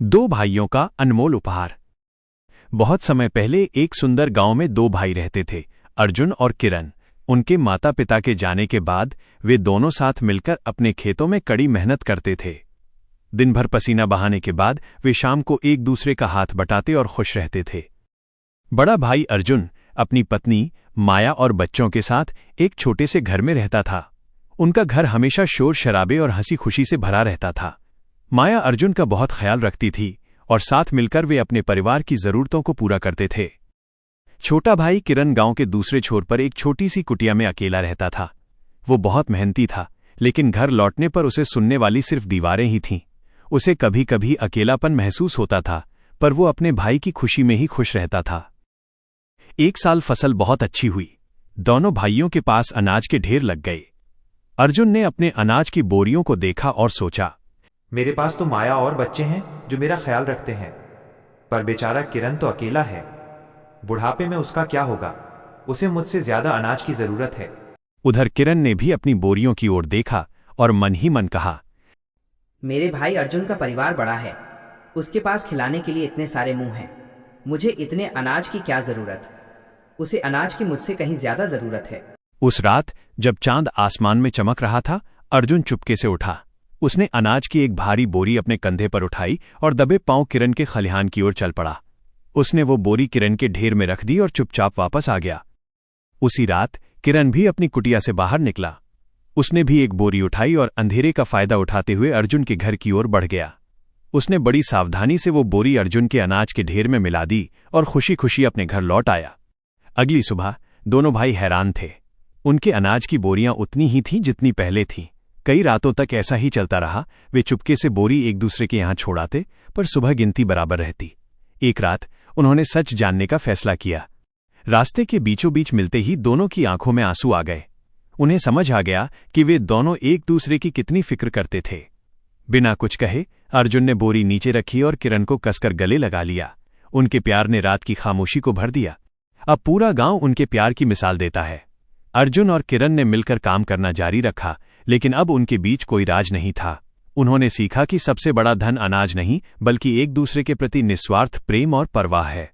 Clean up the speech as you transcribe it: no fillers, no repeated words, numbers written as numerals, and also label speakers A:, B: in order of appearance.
A: दो भाइयों का अनमोल उपहार। बहुत समय पहले एक सुंदर गांव में दो भाई रहते थे, अर्जुन और किरण। उनके माता पिता के जाने के बाद वे दोनों साथ मिलकर अपने खेतों में कड़ी मेहनत करते थे। दिन भर पसीना बहाने के बाद वे शाम को एक दूसरे का हाथ बटाते और खुश रहते थे। बड़ा भाई अर्जुन अपनी पत्नी माया और बच्चों के साथ एक छोटे से घर में रहता था। उनका घर हमेशा शोर शराबे और हंसी खुशी से भरा रहता था। माया अर्जुन का बहुत ख्याल रखती थी और साथ मिलकर वे अपने परिवार की जरूरतों को पूरा करते थे। छोटा भाई किरण गांव के दूसरे छोर पर एक छोटी सी कुटिया में अकेला रहता था। वो बहुत मेहनती था, लेकिन घर लौटने पर उसे सुनने वाली सिर्फ दीवारें ही थीं। उसे कभी कभी अकेलापन महसूस होता था, पर वो अपने भाई की खुशी में ही खुश रहता था। एक साल फसल बहुत अच्छी हुई। दोनों भाइयों के पास अनाज के ढेर लग गए। अर्जुन ने अपने अनाज की बोरियों को देखा और सोचा,
B: मेरे पास तो माया और बच्चे हैं जो मेरा ख्याल रखते हैं, पर बेचारा किरण तो अकेला है। बुढ़ापे में उसका क्या होगा? उसे मुझसे ज्यादा अनाज की जरूरत है।
A: उधर किरण ने भी अपनी बोरियों की ओर देखा और मन ही मन कहा,
C: मेरे भाई अर्जुन का परिवार बड़ा है, उसके पास खिलाने के लिए इतने सारे मुंह हैं। मुझे इतने अनाज की क्या जरूरत? उसे अनाज की मुझसे कहीं ज्यादा जरूरत है।
A: उस रात जब चांद आसमान में चमक रहा था, अर्जुन चुपके से उठा। उसने अनाज की एक भारी बोरी अपने कंधे पर उठाई और दबे पांव किरण के खलिहान की ओर चल पड़ा। उसने वो बोरी किरण के ढेर में रख दी और चुपचाप वापस आ गया। उसी रात किरण भी अपनी कुटिया से बाहर निकला। उसने भी एक बोरी उठाई और अंधेरे का फायदा उठाते हुए अर्जुन के घर की ओर बढ़ गया। उसने बड़ी सावधानी से वो बोरी अर्जुन के अनाज के ढेर में मिला दी और खुशी खुशी अपने घर लौट आया। अगली सुबह दोनों भाई हैरान थे। उनके अनाज की बोरियां उतनी ही थीं जितनी पहले थीं। कई रातों तक ऐसा ही चलता रहा। वे चुपके से बोरी एक दूसरे के यहां छोड़ाते, पर सुबह गिनती बराबर रहती। एक रात उन्होंने सच जानने का फैसला किया। रास्ते के बीचों बीच मिलते ही दोनों की आंखों में आंसू आ गए। उन्हें समझ आ गया कि वे दोनों एक दूसरे की कितनी फिक्र करते थे। बिना कुछ कहे अर्जुन ने बोरी नीचे रखी और किरण को कसकर गले लगा लिया। उनके प्यार ने रात की खामोशी को भर दिया। अब पूरा गांव उनके प्यार की मिसाल देता है। अर्जुन और किरण ने मिलकर काम करना जारी रखा, लेकिन अब उनके बीच कोई राज नहीं था। उन्होंने सीखा कि सबसे बड़ा धन अनाज नहीं, बल्कि एक दूसरे के प्रति निस्वार्थ प्रेम और परवाह है।